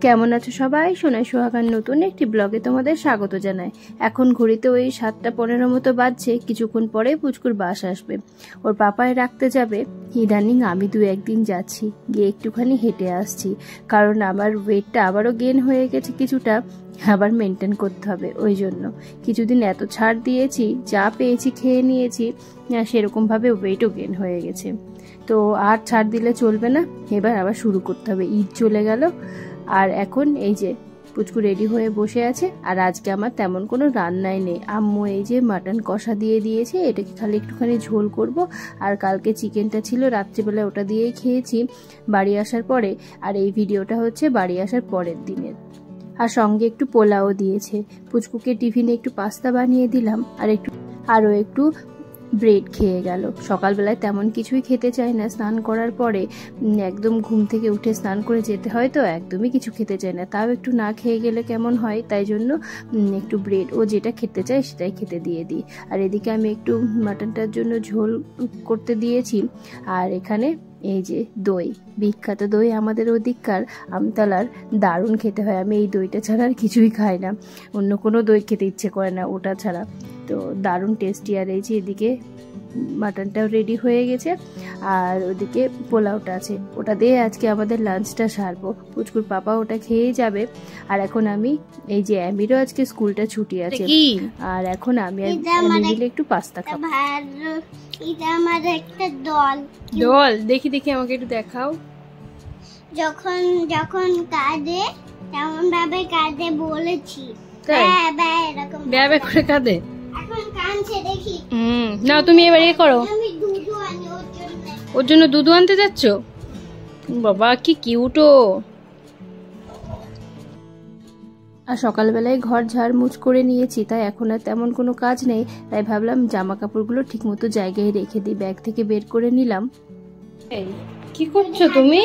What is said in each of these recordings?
কেমন আছো সবাই? সোনাই সোহাগার নতুন একটি ব্লগে তোমাদের স্বাগত জানাই। এখন ঘড়িতে ওই 7:15 মতো বাজছে। কিছুক্ষণ পরে পুচকুর বাস আসবে, ওর পাপায় রাখতে যাবে। ইদানিং আমি 2-1 দিন যাচ্ছি, গিয়ে একটুখানি হেঁটে আসছি, কারণ আমার ওয়েটটা আবারও গেইন হয়ে গেছে কিছুটা, আবার মেনটেন করতে হবে। ওই জন্য কিছুদিন এত ছাড় দিয়েছি, যা পেয়েছি খেয়ে নিয়েছি, সেরকমভাবে ওয়েটও গেইন হয়ে গেছে। তো আর ছাড় দিলে চলবে না, এবার আবার শুরু করতে হবে। ঈদ চলে গেল, আর এখন এই যে পুচকু রেডি হয়ে বসে আছে। আর আজকে আমার তেমন কোনো রান্নাই নেই। আম্মু এই যে মাটন কষা দিয়ে দিয়েছে, এটাকে খালি একটুখানি ঝোল করব। আর কালকে চিকেনটা ছিল রাত্রিবেলা, ওটা দিয়েই খেয়েছি বাড়ি আসার পরে। আর এই ভিডিওটা হচ্ছে বাড়ি আসার পরের দিনের। আর সঙ্গে একটু পোলাও দিয়েছে। পুচকুকে টিফিনে একটু পাস্তা বানিয়ে দিলাম, আরও একটু ব্রেড খেয়ে গেল। সকালবেলায় তেমন কিছুই খেতে চায় না। স্নান করার পরে একদম ঘুম থেকে উঠে স্নান করে যেতে হয়, তো একদমই কিছু খেতে চায় না। তাও একটু না খেয়ে গেলে কেমন হয়, তাই জন্য একটু ব্রেড, ও যেটা খেতে চায় সেটাই খেতে দিয়ে দিই। আর এদিকে আমি একটু মাটনটার জন্য ঝোল করতে দিয়েছি। আর এখানে এই যে দই, বিখ্যাত দই আমাদের ওদিককার আমতলার, দারুণ খেতে হয়। আমি এই দইটা ছাড়া আর কিছুই খাই না, অন্য কোনো দই খেতে ইচ্ছে করে না ওটা ছাড়া। তো দারুণ টেস্টি। আর এই যে এদিকে মাটনটাও রেডি হয়ে গেছে, আর ওদিকে পোলাওটা আছে, ওটা দিয়ে আজকে আমাদের লাঞ্চটা সারবো। পুচকুর পাপা ওটা খেয়ে যাবে। আর এখন আমি এই যে অ্যামিরও আজকে স্কুলটা ছুটি আছে, আর এখন আমি মিলে একটু পাস্তা খাবো। এটা আমার একটা দল দেখি আমাকে একটু দেখাও। যখন যখন কাঁদে তেমন ভাবে কাঁদে বলেছি, এরকম ব্যাবে করে কাঁদে। এখন কাঁদছে দেখি। না তুমি এবার করো, আমি দুধ আনি ওর জন্য দুধ আনতে যাচ্ছ? বাবা কি কিউটো। আর সকালবেলায় ঘর ঝাড়মুছ করে নিয়েছি, তাই এখন আর তেমন কোনো কাজ নেই। তাই ভাবলাম জামা কাপড়গুলো ঠিক মতো জায়গায় রেখে দিই। ব্যাগ থেকে বের করে নিলাম। এই কি করছো তুমি?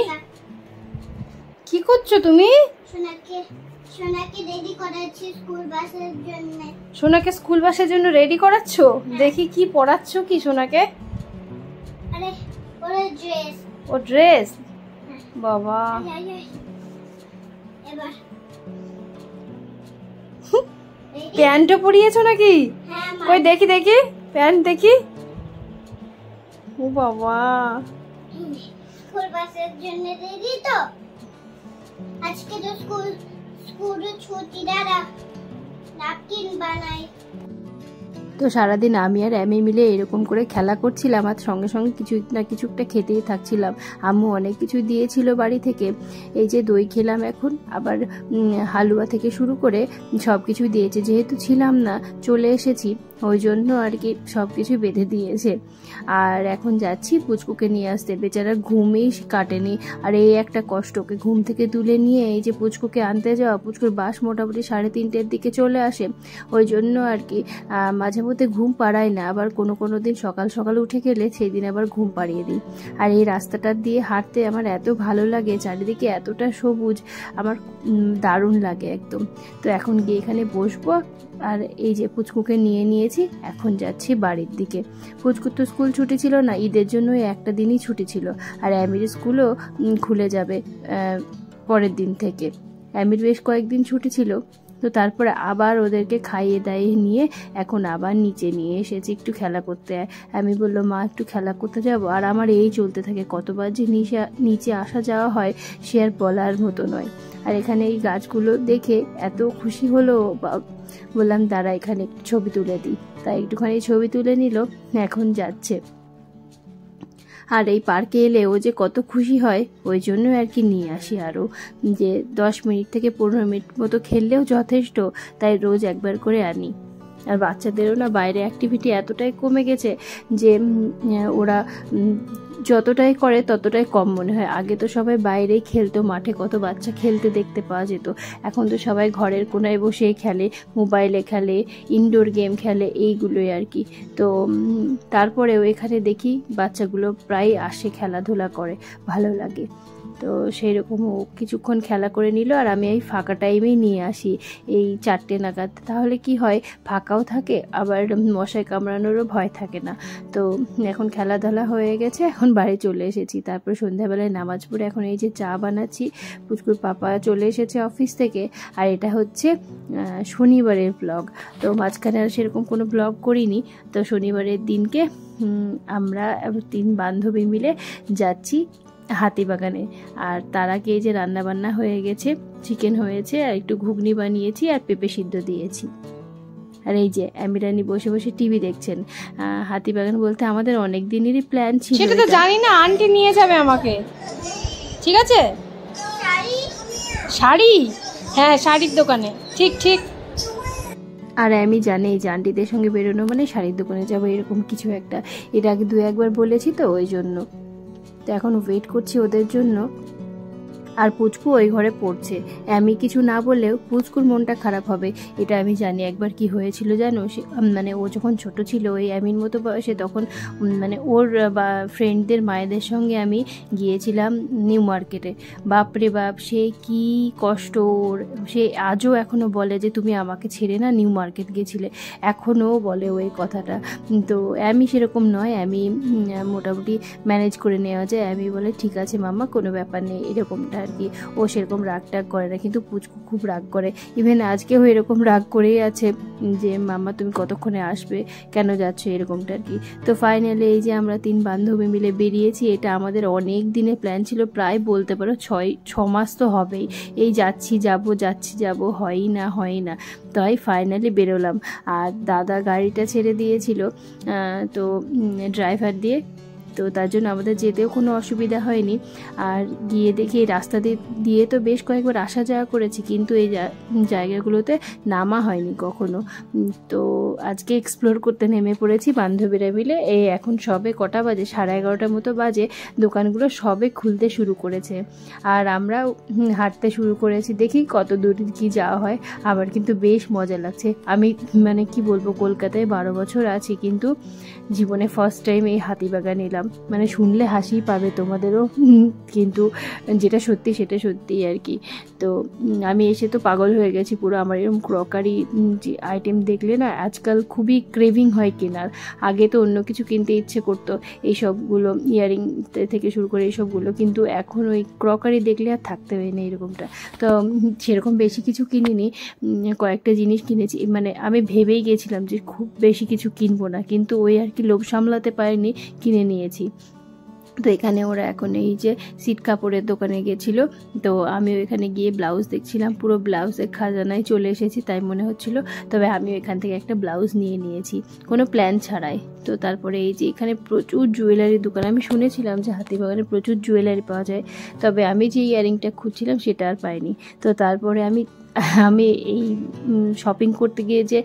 সোনাকে রেডি করাচ্ছি স্কুল বাসের জন্য। সোনাকে স্কুল বাসের জন্য রেডি করাচ্ছ? দেখি কি পড়াচ্ছ কি সোনাকে? আরে ওর ড্রেস। ও ড্রেস, বাবা। এবার প্যান্টও পরিয়েছো নাকি? কই দেখি প্যান্ট দেখি। ও বাবা, স্কুল বাসের জন্য রেডি তো। আজকে তো স্কুল ছুটি, দাদা নাপকিন বানাই। তো সারাদিন আমি আর অ্যামি মিলে এরকম করে খেলা করছিলাম, আর সঙ্গে সঙ্গে কিছু না কিছু একটা খেতেই থাকছিলাম। আম্মু অনেক কিছু দিয়েছিল বাড়ি থেকে। এই যে দই খেলাম এখন, আবার হালুয়া থেকে শুরু করে সব কিছু দিয়েছে। যেহেতু ছিলাম না, চলে এসেছি, ওই জন্য আর কি সব কিছু বেঁধে দিয়েছে। আর এখন যাচ্ছি পুচকুকে নিয়ে আসতে। বেচারা ঘুমই কাটেনি, আর এই একটা কষ্ট, ওকে ঘুম থেকে তুলে নিয়ে এই যে পুচকুকে আনতে যাওয়া। পুচকুর বাস মোটামুটি 3:30-র দিকে চলে আসে, ওই জন্য আর কি মাঝে মধ্যে ঘুম পাড়ায় না। আবার কোনো দিন সকাল সকাল উঠে গেলে সেই দিন আবার ঘুম পাড়িয়ে দিই। আর এই রাস্তাটা দিয়ে হাঁটতে আমার এত ভালো লাগে, চারিদিকে এতটা সবুজ, আমার দারুণ লাগে একদম। তো এখন গিয়ে এখানে বসবো। আর এই যে পুচকুকে নিয়েছি, এখন যাচ্ছি বাড়ির দিকে। পুচকুর তো স্কুল ছুটি ছিল না, ঈদের জন্য একটা দিনই ছুটি ছিল। আর অ্যামির স্কুলও খুলে যাবে পরের দিন থেকে। অ্যামির বেশ কয়েকদিন ছুটি ছিল, তো তারপরে আবার ওদেরকে খাইয়ে দাইয়ে নিয়ে এখন আবার নিচে নিয়ে এসেছি একটু খেলা করতে। আমি বললো মা একটু খেলা করতে যাবো। আর আমার এই চলতে থাকে, কতবার যে নিচে আসা যাওয়া হয় সে আর বলার মতো নয়। আর এখানে এই গাছগুলো দেখে এত খুশি হলো, বললাম দাঁড়া এখানে একটু ছবি তুলে দিই। তাই একটুখানি ছবি তুলে নিল, এখন যাচ্ছে। আর এই পার্কে এলে ও যে কত খুশি হয়, ওই জন্য আর কি নিয়ে আসি আরও, যে 10 মিনিট থেকে 15 মিনিট মতো খেললেও যথেষ্ট, তাই রোজ একবার করে আনি। আর বাচ্চাদেরও না বাইরে অ্যাক্টিভিটি এতটাই কমে গেছে যে ওরা যতটাই করে ততটাই কম মনে হয়। আগে তো সবাই বাইরেই খেলতো, মাঠে কত বাচ্চা খেলতে দেখতে পাওয়া যেত। এখন তো সবাই ঘরের কোনায় বসেই খেলে, মোবাইলে খেলে, ইনডোর গেম খেলে, এইগুলোই আর কি। তো তারপরেও এখানে দেখি বাচ্চাগুলো প্রায় আসে, খেলাধুলা করে, ভালো লাগে। তো সেই রকম ও কিছুক্ষণ খেলা করে নিল, আর আমি এই ফাঁকা টাইমেই নিয়ে আসি এই 4টে নাগাদ। তাহলে কি হয়, ফাঁকাও থাকে, আবার মশায় কামড়ানোরও ভয় থাকে না। তো এখন খেলাধুলা হয়ে গেছে, এখন বাড়ি চলে এসেছি। তারপর সন্ধ্যাবেলায় নামাজ পড়ে এখন এই যে চা বানাচ্ছি। পুচকুর পাপা চলে এসেছে অফিস থেকে, আর এটা হচ্ছে শনিবারের ব্লগ। তো মাঝখানে আর সেরকম কোনো ব্লগ করিনি। তো শনিবারের দিনকে আমরা 3 বান্ধবী মিলে যাচ্ছি হাতিবাগানে। আর তার আগে এই যে রান্নাবান্না হয়ে গেছে, চিকেন হয়েছে, আর একটু ঘুগনি বানিয়েছি, আর পেঁপে সিদ্ধ দিয়েছি। আর এই যে আমিরানি বসে বসে টিভি দেখছেন। হাতিবাগান বলতে আমাদের অনেক দিনেরই প্ল্যান ছিল। সেটা তো জানি না, আন্টি নিয়ে যাবে আমাকে, ঠিক আছে? শাড়ি, হ্যাঁ শাড়ির দোকানে, ঠিক ঠিক। আর আমি জানি যে আন্টিদের সঙ্গে বেরোনো মানে শাড়ির দোকানে যাবো, এরকম কিছু একটা। এর আগে 2-1বার বলেছি তো, ওই জন্য। তো এখন ওয়েট করছি ওদের জন্য। আর পুচকু ওই ঘরে পড়ছে। আমি কিছু না বললেও পুচকুর মনটা খারাপ হবে, এটা আমি জানি। একবার কি হয়েছিল জানো, মানে ও যখন ছোট ছিল, ওই আমির মতো বয়সে, তখন মানে ওর বা ফ্রেন্ডদের মায়েদের সঙ্গে আমি গিয়েছিলাম নিউ মার্কেটে। বাপরে বাপ, সে কি কষ্ট ওর! সে আজও এখনও বলে যে তুমি আমাকে ছেড়ে না নিউ মার্কেট গেছিলে, এখনও বলে ওই কথাটা। তো আমি সেরকম নয়, আমি মোটামুটি ম্যানেজ করে নেওয়া যায়। আমি বলে ঠিক আছে মামা, কোনো ব্যাপার নেই, এরকমটা আর কি। ও সেরকম রাগ টাগ করে না, কিন্তু পুচকু খুব রাগ করে। ইভেন আজকেও এরকম রাগ করেই আছে যে মাম্মা তুমি কতক্ষণে আসবে, কেন যাচ্ছ, এরকমটা আর কি। তো ফাইনালি এই যে আমরা 3 বান্ধবী মিলে বেরিয়েছি। এটা আমাদের অনেক দিনের প্ল্যান ছিল, প্রায় বলতে পারো 6 মাস তো হবেই। এই যাচ্ছি যাব, হয়ই না। তাই ফাইনালি বেরোলাম। আর দাদা গাড়িটা ছেড়ে দিয়েছিল তো ড্রাইভার দিয়ে, তো তার জন্য আমাদের যেতেও কোনো অসুবিধা হয়নি। আর গিয়ে দেখি এই রাস্তা দিয়ে তো বেশ কয়েকবার আসা যাওয়া করেছি, কিন্তু এই জায়গাগুলোতে নামা হয়নি কখনো। তো আজকে এক্সপ্লোর করতে নেমে পড়েছি বান্ধবীরা মিলে। এই এখন সবে কটা বাজে, 11:30 মতো বাজে, দোকানগুলো সবে খুলতে শুরু করেছে। আর আমরা হাঁটতে শুরু করেছি, দেখি কত দূর কি যাওয়া হয়। আবার কিন্তু বেশ মজা লাগছে। আমি মানে কি বলবো, কলকাতায় 12 বছর আছি, কিন্তু জীবনে ফার্স্ট টাইম এই হাতিবাগান এলাম। মানে শুনলে হাসি পাবে তোমাদেরও, কিন্তু যেটা সত্যি সেটা সত্যি আর কি। তো আমি এসে তো পাগল হয়ে গেছি পুরো। আমার এরকম ক্রকারি যে আইটেম দেখলে না আজকাল খুবই ক্রেভিং হয় কেনার। আগে তো অন্য কিছু কিনতে ইচ্ছে করতো, এইসবগুলো ইয়ারিং থেকে শুরু করে এইসবগুলো, কিন্তু এখন ওই ক্রকারি দেখলে আর থাকতে হয় না এরকমটা। তো সেরকম বেশি কিছু কিনিনি, কয়েকটা জিনিস কিনেছি। মানে আমি ভেবেই গেছিলাম যে খুব বেশি কিছু কিনবো না, কিন্তু ওই আর কি লোভ সামলাতে পারিনি, কিনে নিয়েছি। তো এখানে ওরা এখন এই যে সিট কাপড়ের দোকানে গেছিলো, তো আমি ওইখানে গিয়ে ব্লাউজ দেখছিলাম। পুরো ব্লাউজের খাজানায় চলে এসেছি তাই মনে হচ্ছিল। তবে আমি এখান থেকে একটা ব্লাউজ নিয়েছি কোনো প্ল্যান ছাড়াই। তো তারপরে এই যে এখানে প্রচুর জুয়েলারির দোকান। আমি শুনেছিলাম যে হাতিবাগানে প্রচুর জুয়েলারি পাওয়া যায়, তবে আমি যে ইয়ারিংটা খুঁজছিলাম সেটা আর পাইনি। তো তারপরে আমি এই শপিং করতে গিয়ে যে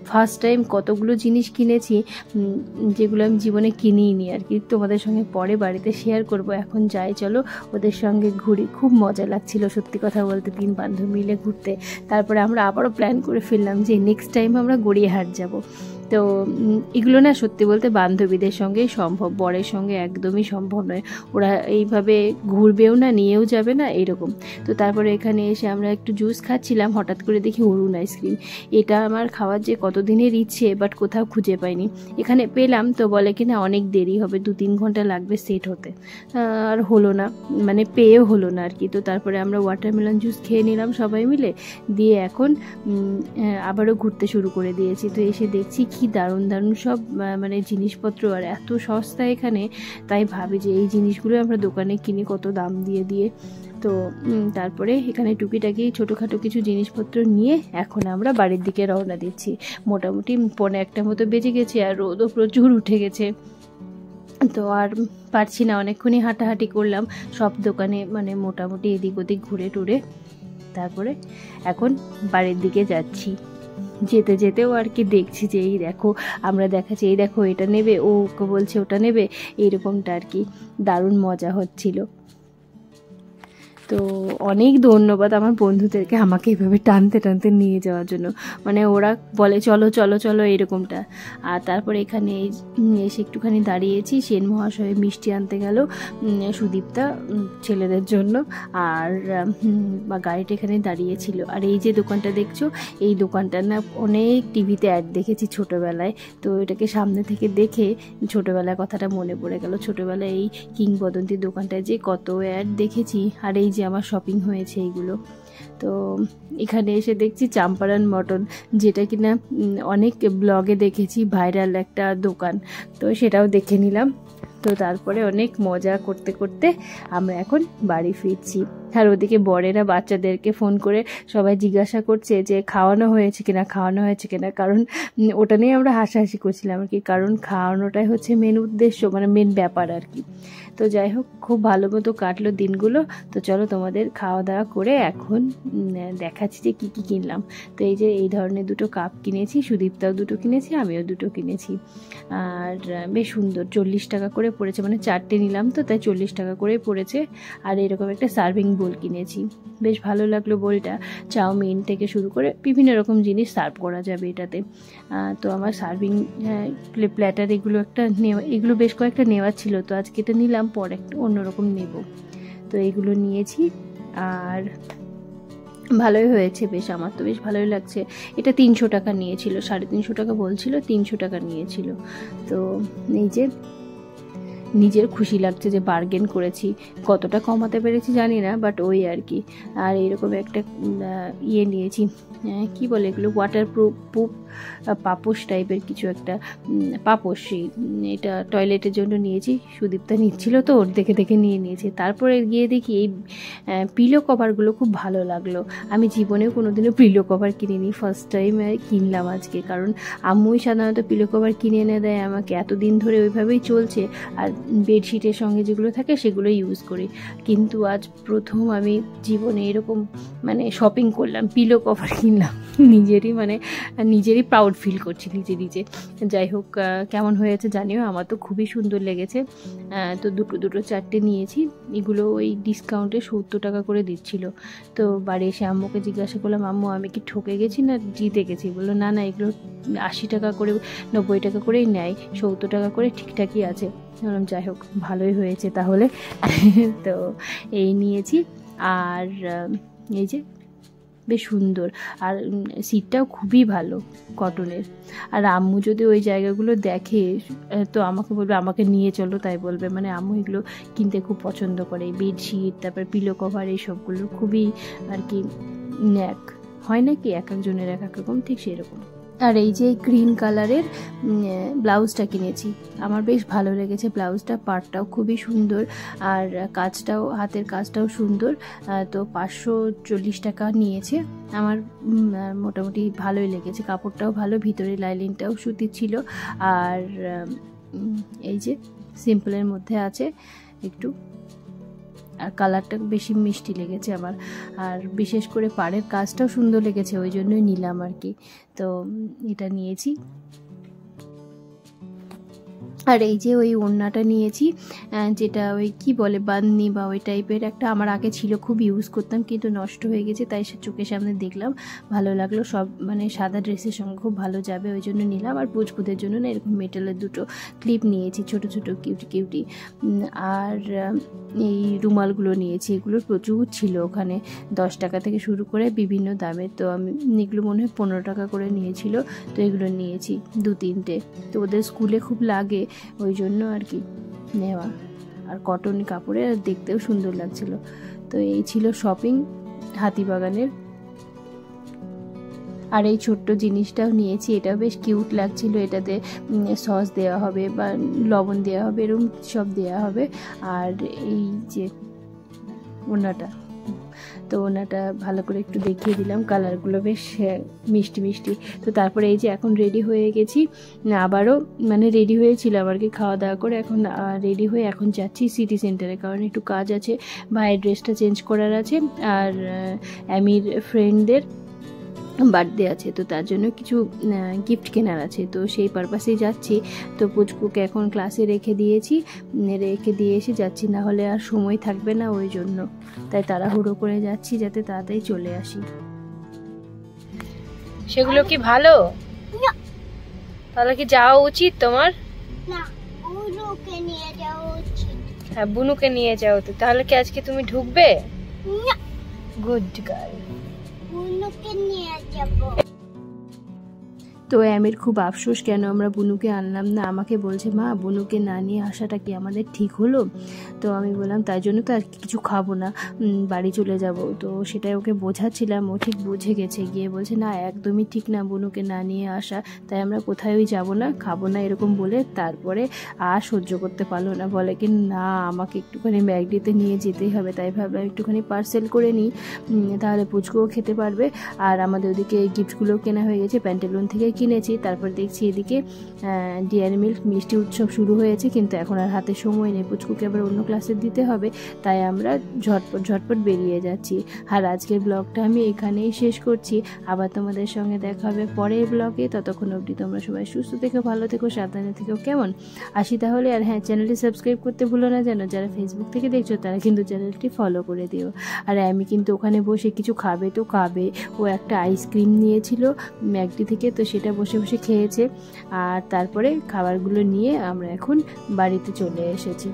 ফার্স্ট টাইম কতগুলো জিনিস কিনেছি, যেগুলো আমি জীবনে কিনিই নি আর কি। তোমাদের সঙ্গে পরে বাড়িতে শেয়ার করব। এখন যাই, চলো ওদের সঙ্গে ঘুরি। খুব মজা লাগছিল সত্যি কথা বলতে 3 বান্ধবী মিলে ঘুরতে। তারপরে আমরা আবারও প্ল্যান করে ফেললাম যে নেক্সট টাইম আমরা গড়িয়াহাট যাব। তো এগুলো না সত্যি বলতে বান্ধবীদের সঙ্গেই সম্ভব, বরের সঙ্গে একদমই সম্ভব নয়। ওরা এইভাবে ঘুরবেও না, নিয়েও যাবে না, এরকম। তো তারপরে এখানে এসে আমরা একটু জুস খাচ্ছিলাম, হঠাৎ করে দেখি অরুণ আইসক্রিম। এটা আমার খাওয়ার যে কতদিনের ইচ্ছে, বাট কোথাও খুঁজে পাইনি। এখানে পেলাম, তো বলে কিনা অনেক দেরি হবে, 2-3 ঘন্টা লাগবে সেট হতে। আর হলো না, মানে পেয়েও হলো না আর কি। তো তারপরে আমরা ওয়াটারমেলন জুস খেয়ে নিলাম সবাই মিলে, দিয়ে এখন আবারও ঘুরতে শুরু করে দিয়েছি। তো এসে দেখছি কি দারুণ দারুণ সব মানে জিনিসপত্র, আর এত সস্তা এখানে। তাই ভাবি যে এই জিনিসগুলো আমরা দোকানে কিনি কত দাম দিয়ে। তো তারপরে এখানে টুকিটাকি ছোটোখাটো কিছু জিনিসপত্র নিয়ে এখন আমরা বাড়ির দিকে রওনা দিচ্ছি। মোটামুটি 1:45 মতো বেজে গেছে, আর রোদও প্রচুর উঠে গেছে। তো আর পারছি না, অনেকক্ষণই হাঁটাহাঁটি করলাম সব দোকানে, মানে মোটামুটি এদিক ওদিক ঘুরে টুরে তারপরে এখন বাড়ির দিকে যাচ্ছি। যেতে যেতেও আর কি দেখছি যে এই দেখো, আমরা দেখাচ্ছি এই দেখো এটা নেবে, ও ওকে বলছে ওটা নেবে, এইরকমটা আর কি। দারুণ মজা হচ্ছিল। তো অনেক ধন্যবাদ আমার বন্ধুদেরকে আমাকে এইভাবে টানতে টানতে নিয়ে যাওয়ার জন্য, মানে ওরা বলে চলো চলো চলো এরকমটা। আর তারপরে এখানে এসে একটুখানি দাঁড়িয়েছি, সেন মহাশয় মিষ্টি আনতে গেল সুদীপ্তা ছেলেদের জন্য, আর গাড়িটা এখানে দাঁড়িয়েছিল। আর এই যে দোকানটা দেখছো, এই দোকানটার না অনেক টিভিতে অ্যাড দেখেছি ছোটোবেলায়, তো এটাকে সামনে থেকে দেখে ছোটোবেলার কথাটা মনে পড়ে গেল। ছোটোবেলায় এই কিংবদন্তি দোকানটায় যে কত অ্যাড দেখেছি, আর এই যে আমার শপিং হয়েছে এইগুলো। তো এখানে এসে দেখছি চাম্পারান মটন, যেটা কিনা অনেক ব্লগে দেখেছি ভাইরাল একটা দোকান, তো সেটাও দেখে নিলাম। তো তারপরে অনেক মজা করতে করতে আমরা এখন বাড়ি ফিরছি। আর ওদিকে বরেরা বাচ্চাদেরকে ফোন করে সবাই জিজ্ঞাসা করছে যে খাওয়ানো হয়েছে কিনা, কারণ ওটা নিয়ে আমরা হাসাহাসি করছিলাম আর কি, কারণ খাওয়ানোটাই হচ্ছে মেন উদ্দেশ্য, মানে মেন ব্যাপার আর কি। তো যাই হোক, খুব ভালো মতো কাটলো দিনগুলো। তো চলো তোমাদের খাওয়া দাওয়া করে এখন দেখাচ্ছি যে কী কী কিনলাম। তো এই যে এই ধরনের দুটো কাপ কিনেছি, সুদীপ্তাও দুটো কিনেছি, আমিও দুটো কিনেছি। আর বেশ সুন্দর, 40 টাকা করে পড়েছে, মানে 4টে নিলাম তো তাই 40 টাকা করে পড়েছে। আর এরকম একটা সার্ভিং বোল কিনেছি, বেশ ভালো লাগলো বোলটা। চাউমিন থেকে শুরু করে বিভিন্ন রকম জিনিস সার্ভ করা যাবে এটাতে। তো আমার সার্ভিং প্ল্যাটার এগুলো বেশ কয়েকটা নেওয়ার ছিল, তো আজকে এটা নিলাম, পরে একটা অন্যরকম নেব। তো এইগুলো নিয়েছি, আর ভালোই হয়েছে বেশ, আমার তো বেশ ভালোই লাগছে। এটা 300 টাকা নিয়েছিল, 350 টাকা বলছিল, 300 টাকা নিয়েছিল। তো এই যে নিজের খুশি লাগছে যে বার্গেন করেছি, কতটা কমাতে পেরেছি জানি না, বাট ওই আর কি। আর এইরকম একটা নিয়েছি, কি বলে এগুলো, ওয়াটারপ্রুফ পাপোশ টাইপের কিছু একটা, পাপোশ, এটা টয়লেটের জন্য নিয়েছি। সুদীপ্তা নিচ্ছিল তো ওর দেখে দেখে নিয়েছি। তারপরে গিয়ে দেখি এই পিলো কভারগুলো খুব ভালো লাগলো। আমি জীবনেও কোনোদিনও পিলো কভার কিনিনি, ফার্স্ট টাইম কিনলাম আজকে, কারণ আম্মুই সাধারণত পিলো কভার কিনে এনে দেয় আমাকে, এতদিন ধরে ওইভাবেই চলছে। আর বেডশিটের সঙ্গে যেগুলো থাকে সেগুলো ইউজ করি, কিন্তু আজ প্রথম আমি জীবনে এরকম মানে শপিং করলাম, পিলো কভার কিনলাম। নিজেরই প্রাউড ফিল করছি নিজে। যাই হোক, কেমন হয়েছে জানিও, আমার তো খুবই সুন্দর লেগেছে। তো দুটো 4টে নিয়েছি, এগুলো ওই ডিসকাউন্টে 70 টাকা করে দিচ্ছিল। তো বাড়ি এসে আম্মুকে জিজ্ঞাসা করলাম, আম্মু আমি কি ঠকে গেছি না জিতে গেছি? বললো না এগুলো 80 টাকা করে 90 টাকা করেই নেয়, 70 টাকা করে ঠিকঠাকই আছে। বললাম যাই হোক, ভালোই হয়েছে তাহলে। তো এই নিয়েছি, আর এই যে বেশ সুন্দর, আর সিটটাও খুবই ভালো কটনের। আর আম্মু যদি ওই জায়গাগুলো দেখে তো আমাকে বলবে আমাকে নিয়ে চলো, তাই বলবে, মানে আম্মু এগুলো কিনতে খুব পছন্দ করে, বেডশিট, তারপর পিলো কভার, এইসবগুলো খুবই আর কি ন্যাক হয় নাকি, এক একজনের এক এক রকম, ঠিক সেরকম। আর এই যে গ্রিন কালারের ব্লাউজটা কিনেছি, আমার বেশ ভালো লেগেছে ব্লাউজটা, পাড়টাও খুবই সুন্দর, আর কাজটাও, হাতের কাজটাও সুন্দর। তো 540 টাকা নিয়েছে, আমার মোটামুটি ভালোই লেগেছে, কাপড়টাও ভালো, ভিতরে লাইলিনটাও সুতির ছিল। আর এই যে সিম্পলের মধ্যে আছে একটু, আর কালারটা বেশি মিষ্টি লেগেছে আমার, আর বিশেষ করে পাড়ের কাজটাও সুন্দর লেগেছে, ওই জন্যই নিলাম আর কি। তো এটা নিয়েছি। আর এই যে ওই ওড়নাটা নিয়েছি, যেটা ওই কি বলে বান্নি বা ওই টাইপের একটা, আমার আগে ছিল, খুব ইউজ করতাম, কিন্তু নষ্ট হয়ে গেছে, তাই চোখের সামনে দেখলাম, ভালো লাগলো, সব মানে সাদা ড্রেসের সঙ্গে খুব ভালো যাবে, ওই জন্য নিলাম। আর পুচকুদের জন্য না এরকম মেটালের দুটো ক্লিপ নিয়েছি, ছোট ছোট কিউটি। আর এই রুমালগুলো নিয়েছি, এগুলোর প্রচুর ছিল ওখানে, 10 টাকা থেকে শুরু করে বিভিন্ন দামের। তো আমি এগুলো মনে হয় 15 টাকা করে নিয়েছিল, তো এগুলো নিয়েছি 2-3টে। তো ওদের স্কুলে খুব লাগে, ওই জন্য আর কি নেওয়া। আর কটন কাপড়ে দেখতেও সুন্দর লাগছিল। তো এই ছিল শপিং হাতিবাগানের। আর এই ছোট্ট জিনিসটাও নিয়েছি, এটাও বেশ কিউট লাগছিল, এটাতে সস দেওয়া হবে বা লবণ দেওয়া হবে, এরকম সব দেওয়া হবে। আর এই যে ওনাটা, তো ওনাটা ভালো করে একটু দেখিয়ে দিলাম, কালারগুলো বেশ মিষ্টি। তো তারপরে এই যে এখন রেডি হয়ে গেছি, আবারও মানে রেডি হয়েছিলাম আর কি খাওয়া দাওয়া করে, এখন রেডি হয়ে এখন যাচ্ছি সিটি সেন্টারে, কারণ একটু কাজ আছে, ভাইয়ের ড্রেসটা চেঞ্জ করার আছে, আর অ্যামির ফ্রেন্ডদের বার্থডে আছে, তো তার জন্য কিছু গিফট কেনার আছে, তো সেই পারপাসেই যাচ্ছি। তো পুচকুকে এখন ক্লাসে রেখে দিয়ে এসে যাচ্ছি, না হলে আর সময় থাকবে না, ওই জন্য তাই তাড়াহুড়ো করে যাচ্ছি যাতে তাড়াতাড়ি চলে আসি। সেগুলো কি ভালো? তাহলে কি যাওয়া উচিত তোমার? না, বুনুকে নিয়ে যাওয়া উচিত। হ্যাঁ, বুনুকে নিয়ে যাও। তো তাহলে কি আজকে তুমি ঢুকবে? না, গুড গার্ল। বুনুকে নিয়ে যাবো। তো আমির খুব আফসোস কেন আমরা বুনুকে আনলাম না, আমাকে বলছে মা বুনুকে না নিয়ে আসাটা কি আমাদের ঠিক হলো? তো আমি বললাম তাই জন্য তো আর কিছু খাবো না, বাড়ি চলে যাব। তো সেটাই ওকে বোঝাচ্ছিলাম, ও ঠিক বুঝে গেছে, গিয়ে বলছে না একদমই ঠিক না বুনুকে না নিয়ে আসা, তাই আমরা কোথাওই যাব না, খাবো না, এরকম বলে তারপরে আর সহ্য করতে পারলো না, বলে কি না আমাকে একটুখানি ম্যাগডিতে নিয়ে যেতেই হবে। তাই ভাবলাম একটুখানি পার্সেল করে নিই, তাহলে পুচকুও খেতে পারবে। আর আমাদের ওদিকে গিফটগুলো কেনা হয়ে গেছে, প্যান্টালুন থেকে কিনেছি। তারপর দেখছি এদিকে ডেয়ারি মিল্ক মিষ্টি উৎসব শুরু হয়েছে, কিন্তু এখন আর হাতে সময় নেই, পুচকুকে আবার অন্য ক্লাসে দিতে হবে, তাই আমরা ঝটপট বেরিয়ে যাচ্ছি। আর আজকের ব্লগটা আমি এখানেই শেষ করছি, আবার তোমাদের সঙ্গে দেখা হবে পরের ব্লগে। ততক্ষণ অবধি তোমরা সবাই সুস্থ থেকো, ভালো থেকো, সাবধানে থেকো, কেমন? আসি তাহলে। আর হ্যাঁ, চ্যানেলটি সাবস্ক্রাইব করতে ভুলো না যেন, যারা ফেসবুক থেকে দেখছো তারা কিন্তু চ্যানেলটি ফলো করে দিও। আর আমি কিন্তু ওখানে বসে কিছু খাবে তো খাবে, ও একটা আইসক্রিম নিয়েছিল ম্যাগডি থেকে, তো সেটা বসে বসে খেয়েছে। আর তারপরে খাবারগুলো নিয়ে আমরা এখন বাড়িতে চলে এসেছি।